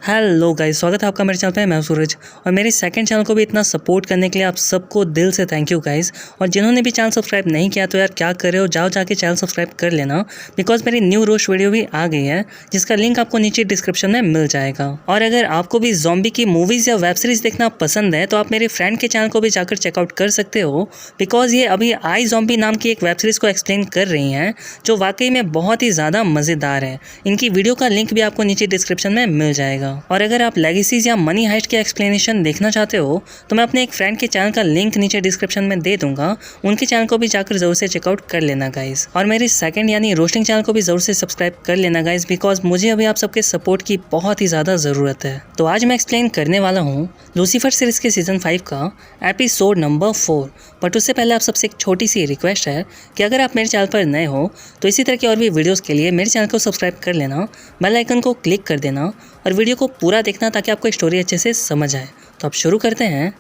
Hello guys, स्वागत है आपका मेरे चैनल पे। मैं सूरज और मेरे सेकंड चैनल को भी इतना सपोर्ट करने के लिए आप सबको दिल से थैंक यू गाइस। और जिन्होंने भी चैनल सब्सक्राइब नहीं किया तो यार क्या कर रहे हो, जाओ जाके चैनल सब्सक्राइब कर लेना, बिकॉज मेरी न्यू रोस्ट वीडियो भी आ गई है जिसका लिंक आपको नीचे डिस्क्रिप्शन में मिल जाएगा। और अगर आपको भी ज़ॉम्बी की मूवीज़ या वेब सीरीज़ देखना पसंद है तो आप मेरे फ्रेंड के चैनल को भी जाकर चेकआउट कर सकते हो, बिकॉज ये अभी आई ज़ॉम्बी नाम की एक वेब सीरीज़ को एक्सप्लेन कर रही हैं जो वाकई में बहुत ही ज़्यादा मज़ेदार है। इनकी वीडियो का लिंक भी आपको नीचे डिस्क्रिप्शन में मिल जाएगा। और अगर आप लेगेसीज या मनी हाइस्ट के एक्सप्लेनेशन देखना चाहते हो तो मैं अपने एक फ्रेंड के चैनल का लिंक नीचे डिस्क्रिप्शन में दे दूंगा, उनके चैनल को भी जाकर जरूर से चेकआउट कर लेना गाइज। और मेरे सेकंड यानी रोस्टिंग चैनल को भी जरूर से सब्सक्राइब कर लेना गाइज, बिकॉज मुझे अभी आप सबके सपोर्ट की बहुत ही ज़्यादा ज़रूरत है। तो आज मैं एक्सप्लेन करने वाला हूँ लूसीफर सीरीज़ के सीजन 5 का एपिसोड नंबर 4। बट उससे पहले आप सबसे एक छोटी सी रिक्वेस्ट है कि अगर आप मेरे चैनल पर नए हो तो इसी तरह की और भी वीडियोज़ के लिए मेरे चैनल को सब्सक्राइब कर लेना, बेल आइकन को क्लिक कर देना और वीडियो को पूरा देखना ताकि आपको स्टोरी अच्छे से समझ आए। तो अब शुरू करते हैं।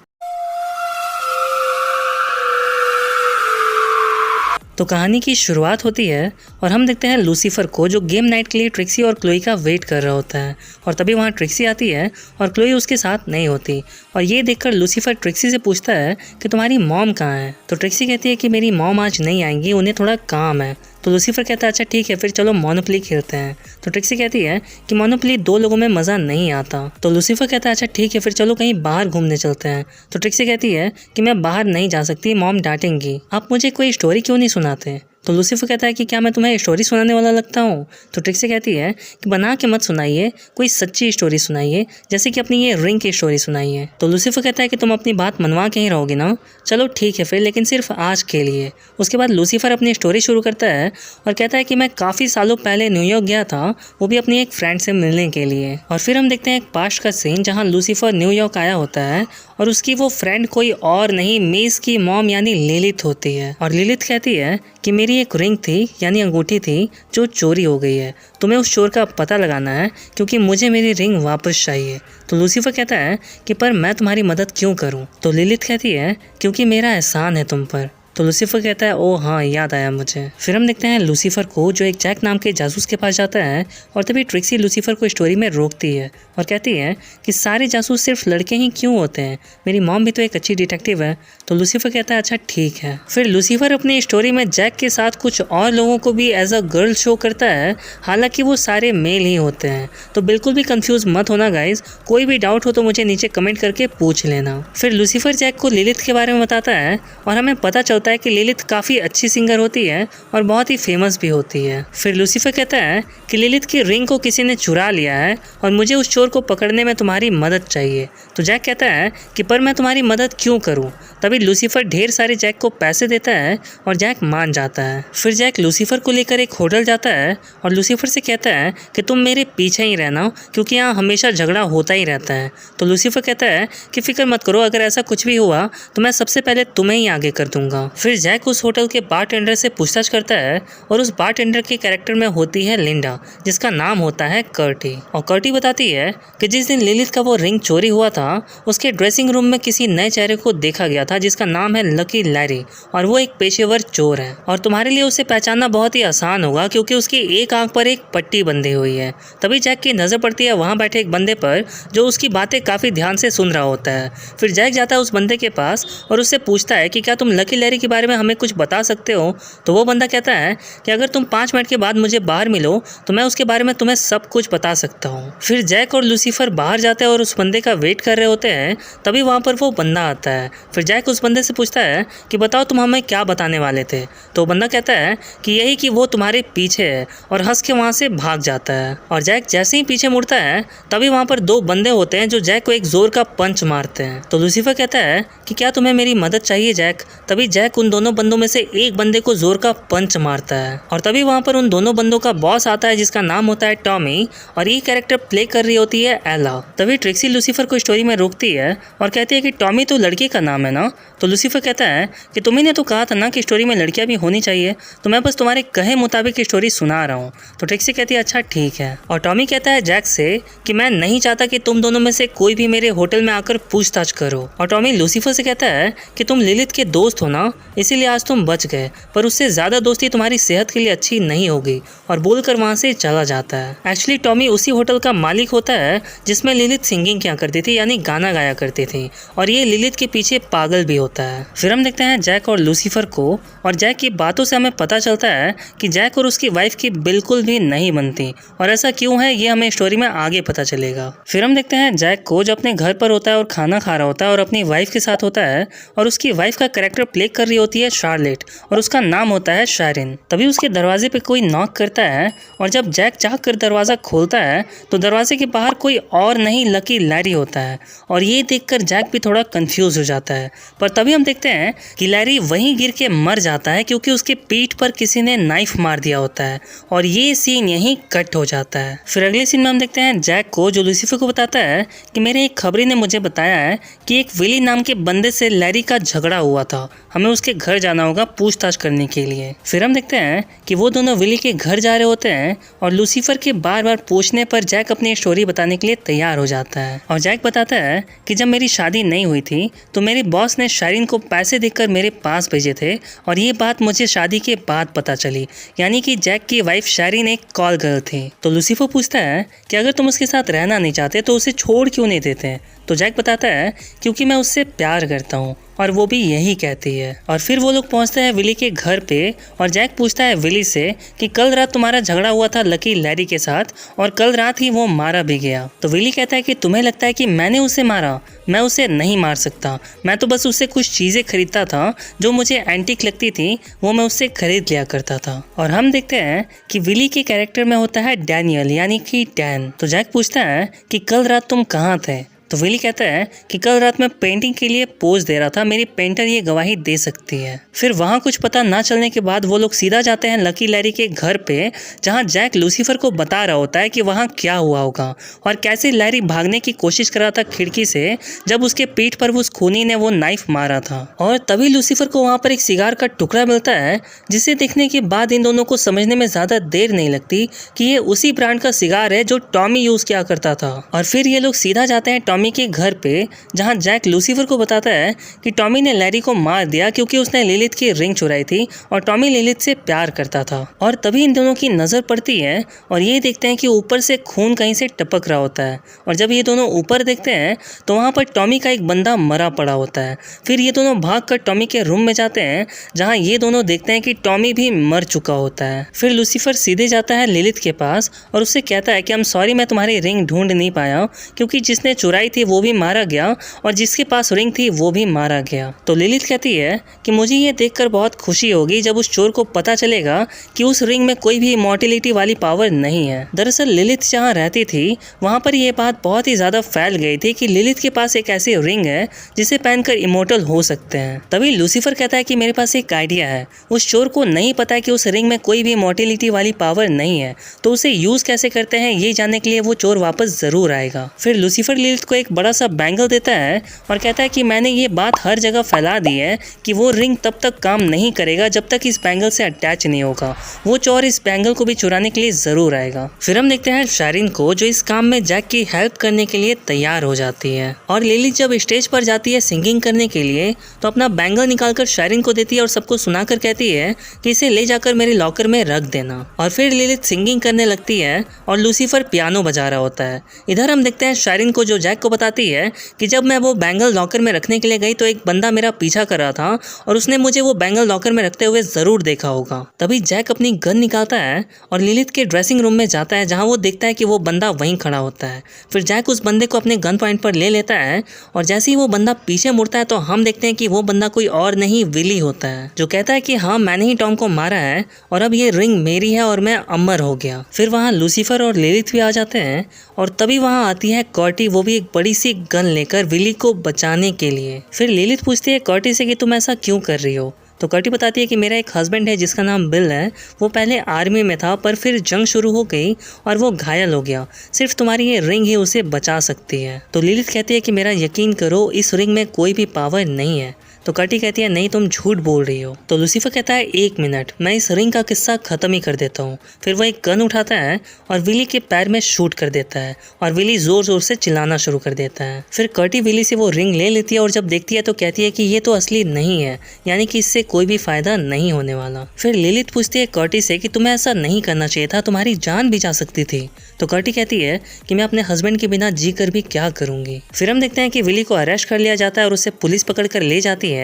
तो कहानी की शुरुआत होती है और हम देखते हैं लूसीफर को जो गेम नाइट के लिए ट्रिक्सी और क्लोई का वेट कर रहा होता है। और तभी वहाँ ट्रिक्सी आती है और क्लोई उसके साथ नहीं होती। और ये देखकर लूसीफर ट्रिक्सी से पूछता है कि तुम्हारी मॉम कहाँ है। तो ट्रिक्सी कहती है कि मेरी मॉम आज नहीं आएंगी, उन्हें थोड़ा काम है। तो लूसीफर कहता है अच्छा ठीक है, फिर चलो मोनोपोली खेलते हैं। तो ट्रिक्सी कहती है कि मोनोपोली 2 लोगों में मज़ा नहीं आता। तो लूसीफर कहता है अच्छा ठीक है, फिर चलो कहीं बाहर घूमने चलते हैं। तो ट्रिक्सी कहती है कि मैं बाहर नहीं जा सकती, मॉम डांटेंगी। आप मुझे कोई स्टोरी क्यों नहीं सुनाते। तो लूसीफर कहता है कि क्या मैं तुम्हें स्टोरी सुनाने वाला लगता हूँ। तो ट्रिक्सी कहती है कि बना के मत सुनाइए, कोई सच्ची स्टोरी सुनाइए, जैसे कि अपनी ये रिंग की स्टोरी सुनाइए। तो लूसीफर कहता है कि तुम अपनी बात मनवा के ही रहोगे ना, चलो ठीक है फिर, लेकिन सिर्फ आज के लिए। उसके बाद लूसीफर अपनी स्टोरी शुरू करता है और कहता है कि मैं काफ़ी सालों पहले न्यूयॉर्क गया था, वो भी अपनी एक फ्रेंड से मिलने के लिए। और फिर हम देखते हैं एक पास्ट का सीन जहाँ लूसीफर न्यूयॉर्क आया होता है और उसकी वो फ्रेंड कोई और नहीं मेस की मॉम यानी लिलिथ होती है। और लिलिथ कहती है कि मेरी एक रिंग थी यानी अंगूठी थी जो चोरी हो गई है, तुम्हें उस चोर का पता लगाना है क्योंकि मुझे मेरी रिंग वापस चाहिए। तो लूसीफर कहता है कि पर मैं तुम्हारी मदद क्यों करूं। तो लिलिथ कहती है क्योंकि मेरा एहसान है तुम पर। तो लूसीफर कहता है ओ हाँ, याद आया मुझे। फिर हम देखते हैं लूसीफर को जो एक जैक नाम के जासूस के पास जाता है और तभी ट्रिक्सी लूसीफर को स्टोरी में रोकती है और कहती है कि सारे जासूस सिर्फ लड़के ही क्यों होते हैं, मेरी मॉम भी तो एक अच्छी डिटेक्टिव है। तो लूसीफर कहता है अच्छा ठीक है। फिर लूसीफर अपनी स्टोरी में जैक के साथ कुछ और लोगों को भी एज अ गर्ल शो करता है, हालांकि वो सारे मेल ही होते हैं। तो बिल्कुल भी कंफ्यूज मत होना गाइज, कोई भी डाउट हो तो मुझे नीचे कमेंट करके पूछ लेना। फिर लूसीफर जैक को लिलिथ के बारे में बताता है और हमें पता चलता है कि लिलिथ काफ़ी अच्छी सिंगर होती है और बहुत ही फेमस भी होती है। फिर लूसीफर कहता है कि लिलिथ की रिंग को किसी ने चुरा लिया है और मुझे उस चोर को पकड़ने में तुम्हारी मदद चाहिए। तो जैक कहता है कि पर मैं तुम्हारी मदद क्यों करूं। तभी लूसीफर ढेर सारे जैक को पैसे देता है और जैक मान जाता है। फिर जैक लूसीफर को लेकर एक होटल जाता है और लूसीफर से कहता है कि तुम मेरे पीछे ही रहना क्योंकि यहाँ हमेशा झगड़ा होता ही रहता है। तो लूसीफर कहता है कि फिक्र मत करो, अगर ऐसा कुछ भी हुआ तो मैं सबसे पहले तुम्हें ही आगे कर दूंगा। फिर जैक उस होटल के बारटेंडर से पूछताछ करता है और उस बारटेंडर के कैरेक्टर में होती है लिंडा, जिसका नाम होता है कर्टी। और कर्टी बताती है कि जिस दिन लिलिथ का वो रिंग चोरी हुआ था उसके ड्रेसिंग रूम में किसी नए चेहरे को देखा गया था जिसका नाम है लकी लैरी और वो एक पेशेवर चोर है और तुम्हारे लिए उसे पहचानना बहुत ही आसान होगा क्योंकि उसकी एक आंख पर एक पट्टी बंधी हुई है। तभी जैक की नजर पड़ती है वहाँ बैठे एक बंदे पर जो उसकी बातें काफी ध्यान से सुन रहा होता है। फिर जैक जाता है उस बंदे के पास और उससे पूछता है कि क्या तुम लकी लैरी के बारे में हमें कुछ बता सकते हो। तो वो बंदा कहता है कि अगर तुम 5 मिनट के बाद मुझे बाहर मिलो तो मैं उसके बारे में तुम्हें सब कुछ बता सकता हूँ। फिर जैक और लूसीफर बाहर जाते हैं और उस बंदे का वेट कर रहे होते हैं, तभी वहाँ पर वो बंदा आता है। फिर जैक उस बंदे से पूछता है कि बताओ तुम हमें क्या बताने वाले थे। तो बंदा कहता है कि यही कि वो तुम्हारे पीछे है और हंस के वहाँ से भाग जाता है। और जैक जैसे ही पीछे मुड़ता है तभी वहाँ पर 2 बंदे होते हैं जो जैक को एक जोर का पंच मारते हैं। तो लूसीफर कहता है कि क्या तुम्हें मेरी मदद चाहिए जैक। तभी जैक उन दोनों बंदों में से एक बंदे को जोर का पंच मारता है और तभी वहाँ पर उन दोनों बंदों का बॉस आता है जिसका नाम होता है टॉमी और ये कैरेक्टर प्ले कर रही होती है एला। तभी ट्रिक्सी लूसीफर को स्टोरी में रोकती है और कहती है कि टॉमी तो लड़की का नाम है ना। तो लूसीफर कहता है कि तुम्ही ने तो कहा था ना कि स्टोरी में लड़कियां भी होनी चाहिए, तो मैं बस तुम्हारे कहे मुताबिक स्टोरी सुना रहा हूँ। तो ट्रिक्सी कहती है अच्छा ठीक है। और टॉमी कहता है जैक से कि मैं नहीं चाहता कि तुम दोनों में से कोई भी मेरे होटल में आकर पूछताछ करो। और टॉमी लूसीफर से कहता है कि तुम लिलिथ के दोस्त हो ना, इसीलिए आज तुम बच गए, पर उससे ज़्यादा दोस्ती तुम्हारी सेहत के लिए अच्छी नहीं होगी, और बोलकर वहाँ से चला जाता है। एक्चुअली टॉमी उसी होटल का मालिक होता है जिसमें लिलिथ सिंगिंग किया करती थी, यानी गाना गाया करती थी, और ये लिलिथ के पीछे पागल भी होता है। फिर हम देखते हैं जैक और लूसीफर को, और जैक की बातों से हमें पता चलता है कि जैक और उसकी वाइफ की बिल्कुल भी नहीं बनती, और ऐसा क्यों है ये हमें स्टोरी में आगे पता चलेगा। फिर हम देखते हैं जैक को जो अपने घर पर होता है और खाना खा रहा होता है और अपनी वाइफ के साथ होता है, और उसकी वाइफ का कैरेक्टर प्ले कर रही होती है शार्लेट, और उसका नाम होता है शारिन। तभी उसके दरवाजे पे कोई नॉक करता है, और जब जैक चाह कर दरवाजा खोलता है तो दरवाजे के बाहर कोई और नहीं लकी लैरी होता है, और ये देखकर जैक भी थोड़ा कंफ्यूज हो जाता है। पर तभी हम देखते हैं कि लैरी वहीं गिर के मर जाता है क्योंकि उसके पीठ पर किसी ने नाइफ मार दिया होता है, और ये सीन यहीं कट हो जाता है। फिर अगले सीन में हम देखते हैं जैक को जो लूसीफर को बताता है कि मेरे एक खबरी ने मुझे बताया है कि एक विली नाम के बंदे से लैरी का झगड़ा हुआ था, हमें उसके घर जाना होगा पूछताछ करने के लिए। फिर हम देखते हैं कि वो दोनों विली के घर जा रहे होते हैं, और लूसीफर के बार बार पूछने पर जैक अपनी स्टोरी बताने के लिए तैयार हो जाता है। और जैक बताता है कि जब मेरी शादी नहीं हुई थी तो मेरी बॉस ने शारिन को पैसे देकर मेरे पास भेजे थे, और ये बात मुझे शादी के बाद पता चली, यानी कि जैक की वाइफ शारिन एक कॉल गर्ल थी। तो लूसीफर पूछता है कि अगर तुम उसके साथ रहना नहीं चाहते तो उसे छोड़ क्यों नहीं देते। तो जैक बताता है क्योंकि मैं उससे प्यार करता हूँ, और वो भी यही कहती है। और फिर वो लोग पहुंचते हैं विली के घर पे, और जैक पूछता है विली से कि कल रात तुम्हारा झगड़ा हुआ था लकी लैरी के साथ, और कल रात ही वो मारा भी गया। तो विली कहता है कि तुम्हें लगता है कि मैंने उसे मारा, मैं उसे नहीं मार सकता, मैं तो बस उससे कुछ चीज़ें खरीदता था जो मुझे एंटीक लगती थी, वो मैं उससे खरीद लिया करता था। और हम देखते हैं कि विली के कैरेक्टर में होता है डैनियल, यानी कि डैन। तो जैक पूछता है कि कल रात तुम कहाँ थे। तो विली कहता है कि कल रात मैं पेंटिंग के लिए पोज दे रहा था, मेरी पेंटर ये गवाही दे सकती है। फिर वहाँ कुछ पता ना चलने के बाद वो लोग सीधा जाते हैं लकी लैरी के घर पे, जहाँ जैक लूसीफर को बता रहा होता है कि वहाँ क्या हुआ होगा, और कैसे लैरी भागने की कोशिश कर रहा था खिड़की से जब उसके पीठ पर उस खूनी ने वो नाइफ मारा था। और तभी लूसीफर को वहाँ पर एक सिगार का टुकड़ा मिलता है, जिसे देखने के बाद इन दोनों को समझने में ज़्यादा देर नहीं लगती कि ये उसी ब्रांड का सिगार है जो टॉमी यूज़ किया करता था। और फिर ये लोग सीधा जाते हैं टॉमी के घर पे, जहां जैक लूसीफर को बताता है कि टॉमी ने लैरी को मार दिया क्योंकि उसने लिलिथ की रिंग चुराई थी, और टॉमी लिलिथ से प्यार करता था। और तभी इन दोनों की नज़र पड़ती है, और ये देखते हैं कि ऊपर से खून कहीं से टपक रहा होता है। और जब ये दोनों ऊपर देखते हैं तो वहाँ पर टॉमी का एक बंदा मरा पड़ा होता है। फिर ये दोनों भागकर टॉमी के रूम में जाते हैं, जहाँ ये दोनों देखते हैं कि टॉमी भी मर चुका होता है। फिर लूसीफर सीधे जाता है लिलिथ के पास और उससे कहता है कि I'm sorry, मैं तुम्हारी रिंग ढूंढ नहीं पाया क्योंकि जिसने चुराई थी वो भी मारा गया, और जिसके पास रिंग थी वो भी मारा गया। तो लिलिथ कहती है कि मुझे ये देखकर बहुत खुशी होगी जब उस चोर को पता चलेगा कि उस रिंग में कोई भी इमॉर्टलिटी वाली पावर नहीं है। दरअसल लिलिथ जहाँ रहती थी वहाँ पर यह बात बहुत ही ज़्यादा फैल गई थी कि लिलिथ के पास एक ऐसी रिंग है जिसे पहनकर इमॉर्टल हो सकते हैं। तभी लूसीफर कहता है कि मेरे पास एक आइडिया है, उस चोर को नहीं पता है कि उस रिंग में कोई भी इमॉर्टलिटी वाली पावर नहीं है, तो उसे यूज़ कैसे करते हैं ये जानने के लिए वो चोर वापस ज़रूर आएगा। फिर लूसीफर लिलिथ को एक बड़ा सा बैंगल देता है और कहता है कि मैंने ये बात हर जगह फैला दी है कि वो रिंग तब तक काम नहीं करेगा जब तक इस बैंगल से अटैच नहीं होगा, वो चोर इस बैंगल को भी चुराने के लिए ज़रूर आएगा। फिर हम देखते हैं शारिन को जो इस काम में जैक की हेल्प करने के लिए तैयार हो जाती है, और लिलिथ जब स्टेज पर जाती है सिंगिंग करने के लिए तो अपना बैंगल निकालकर शारिन को देती है और सबको सुनाकर कहती है कि इसे ले जाकर मेरे लॉकर में रख देना। और फिर लिलिथ सिंगिंग करने लगती है और लूसीफर पियानो बजा रहा होता है। इधर हम देखते हैं शारिन को जो जैक को बताती है कि जब मैं वो बैंगल लॉकर में रखने के लिए गई तो एक बंदा मेरा पीछा कर रहा था और उसने मुझे वो बैंगल लॉकर में रखते हुए ज़रूर देखा होगा। तभी जैक अपनी गन निकालता है और लिलिथ के ड्रेसिंग रूम में जाता है जहाँ वो देखता है कि वो बंदा वहीं खड़ा होता है। फिर जैक उस बंदे को अपने गन पॉइंट पर ले लेता है और जैसे ही वो बंदा पीछे मुड़ता है तो हम देखते हैं कि वो बंदा कोई और नहीं विली होता है, जो कहता है कि हाँ मैंने ही टॉम को मारा है और अब ये रिंग मेरी है और मैं अमर हो गया। फिर वहाँ लूसीफर और लिलिथ भी आ जाते हैं और तभी वहाँ आती है कॉर्टी, वो भी एक बड़ी सी गन लेकर विली को बचाने के लिए। फिर लिलिथ पूछती है कॉर्टी से कि तुम ऐसा क्यों कर रही हो। तो कॉर्टी बताती है कि मेरा एक हस्बैंड है जिसका नाम बिल है, वो पहले आर्मी में था पर फिर जंग शुरू हो गई और वो घायल हो गया, सिर्फ तुम्हारी ये रिंग ही उसे बचा सकती है। तो लिलिथ कहती है कि मेरा यकीन करो इस रिंग में कोई भी पावर नहीं है। तो कर्टी कहती है नहीं तुम झूठ बोल रही हो। तो लूसीफर कहता है 1 मिनट, मैं इस रिंग का किस्सा खत्म ही कर देता हूँ। फिर वो एक गन उठाता है और विली के पैर में शूट कर देता है और विली जोर जोर से चिल्लाना शुरू कर देता है। फिर कर्टी विली से वो रिंग ले लेती है और जब देखती है तो कहती है कि ये तो असली नहीं है, यानी कि इससे कोई भी फायदा नहीं होने वाला। फिर लिलिथ पूछती है कर्टी से कि तुम्हें ऐसा नहीं करना चाहिए था, तुम्हारी जान भी जा सकती थी। तो कर्टी कहती है कि मैं अपने हस्बैंड के बिना जी कर भी क्या करूंगी। फिर हम देखते हैं कि विली को अरेस्ट कर लिया जाता है और उसे पुलिस पकड़ कर ले जाती है।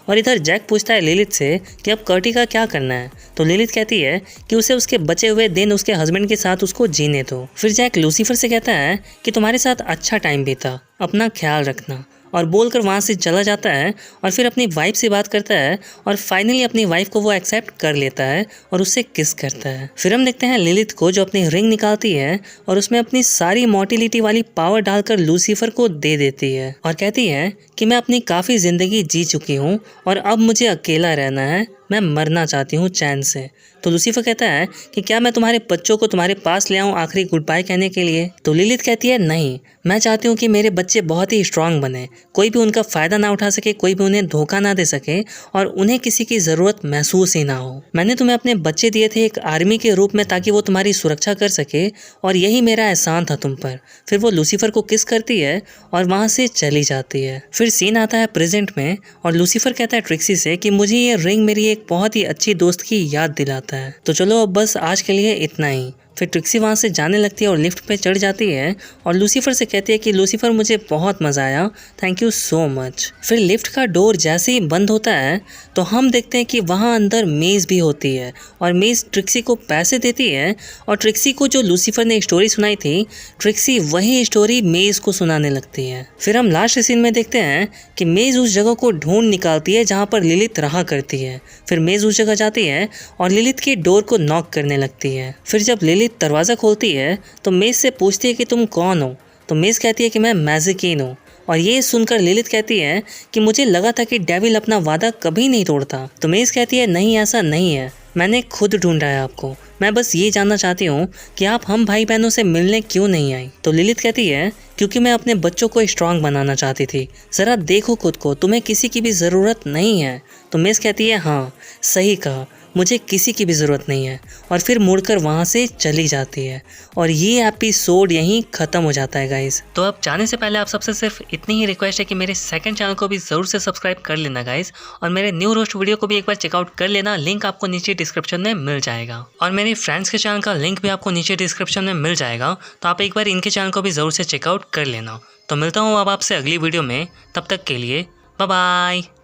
और इधर जैक पूछता है लिलिथ से कि अब कर्टी का क्या करना है। तो लिलिथ कहती है कि उसे उसके बचे हुए दिन उसके हस्बैंड के साथ उसको जीने दो। फिर जैक लूसीफर से कहता है कि तुम्हारे साथ अच्छा टाइम बीता, अपना ख्याल रखना, और बोलकर वहाँ से चला जाता है। और फिर अपनी वाइफ से बात करता है और फाइनली अपनी वाइफ को वो एक्सेप्ट कर लेता है और उससे किस करता है। फिर हम देखते हैं लिलिथ को जो अपनी रिंग निकालती है और उसमें अपनी सारी मॉर्टिलिटी वाली पावर डालकर लूसीफर को दे देती है और कहती है कि मैं अपनी काफ़ी ज़िंदगी जी चुकी हूँ और अब मुझे अकेला रहना है, मैं मरना चाहती हूँ चैन से। तो लूसीफर कहता है कि क्या मैं तुम्हारे बच्चों को तुम्हारे पास ले आऊँ आखिरी गुड बाय कहने के लिए। तो लिलिथ कहती है नहीं, मैं चाहती हूँ कि मेरे बच्चे बहुत ही स्ट्रांग बने, कोई भी उनका फ़ायदा ना उठा सके, कोई भी उन्हें धोखा ना दे सके और उन्हें किसी की ज़रूरत महसूस ही ना हो। मैंने तुम्हें अपने बच्चे दिए थे एक आर्मी के रूप में ताकि वो तुम्हारी सुरक्षा कर सके और यही मेरा एहसान था तुम पर। फिर वो लूसीफर को किस करती है और वहाँ से चली जाती है। फिर सीन आता है प्रेजेंट में और लूसीफर कहता है ट्रिक्सी से कि मुझे ये रिंग मेरी एक बहुत ही अच्छी दोस्त की याद दिलाता है। तो चलो अब बस आज के लिए इतना ही। फिर ट्रिक्सी वहाँ से जाने लगती है और लिफ्ट पे चढ़ जाती है और लूसीफर से कहती है कि लूसीफर मुझे बहुत मज़ा आया, थैंक यू सो मच। फिर लिफ्ट का डोर जैसे ही बंद होता है तो हम देखते हैं कि वहाँ अंदर मेज़ भी होती है और मेज़ ट्रिक्सी को पैसे देती है और ट्रिक्सी को जो लूसीफर ने स्टोरी सुनाई थी, ट्रिक्सी वही स्टोरी मेज़ को सुनाने लगती है। फिर हम लास्ट सीन में देखते हैं कि मेज़ उस जगह को ढूंढ निकालती है जहाँ पर लिलिथ रहा करती है। फिर मेज़ उस जगह जाती है और लिलिथ के डोर को नॉक करने लगती है। फिर जब लिलिथ दरवाज़ा खोलती है तो मेज़ से पूछती है कि तुम कौन हो। तो मेज़ कहती है कि मैं मैजिकीन हूँ। और ये सुनकर लिलिथ कहती है कि मुझे लगा था कि डेविल अपना वादा कभी नहीं तोड़ता। तो मेज़ कहती है नहीं, ऐसा नहीं है, मैंने खुद ढूंढा है आपको, मैं बस ये जानना चाहती हूँ कि आप हम भाई बहनों से मिलने क्यों नहीं आई। तो लिलिथ कहती है क्योंकि मैं अपने बच्चों को स्ट्रांग बनाना चाहती थी, ज़रा देखो खुद को, तुम्हें किसी की भी ज़रूरत नहीं है। तो मेज़ कहती है हाँ सही कहा, मुझे किसी की भी ज़रूरत नहीं है, और फिर मुड़कर वहाँ से चली जाती है। और ये एपिसोड यहीं ख़त्म हो जाता है गाइस। तो अब जाने से पहले आप सबसे सिर्फ इतनी ही रिक्वेस्ट है कि मेरे सेकंड चैनल को भी ज़रूर से सब्सक्राइब कर लेना गाइस, और मेरे न्यू रोस्ट वीडियो को भी एक बार चेकआउट कर लेना, लिंक आपको नीचे डिस्क्रिप्शन में मिल जाएगा। और मेरे फ्रेंड्स के चैनल का लिंक भी आपको नीचे डिस्क्रिप्शन में मिल जाएगा, तो आप एक बार इनके चैनल को भी ज़रूर से चेकआउट कर लेना। तो मिलता हूँ अब आपसे अगली वीडियो में, तब तक के लिए बाय बाय।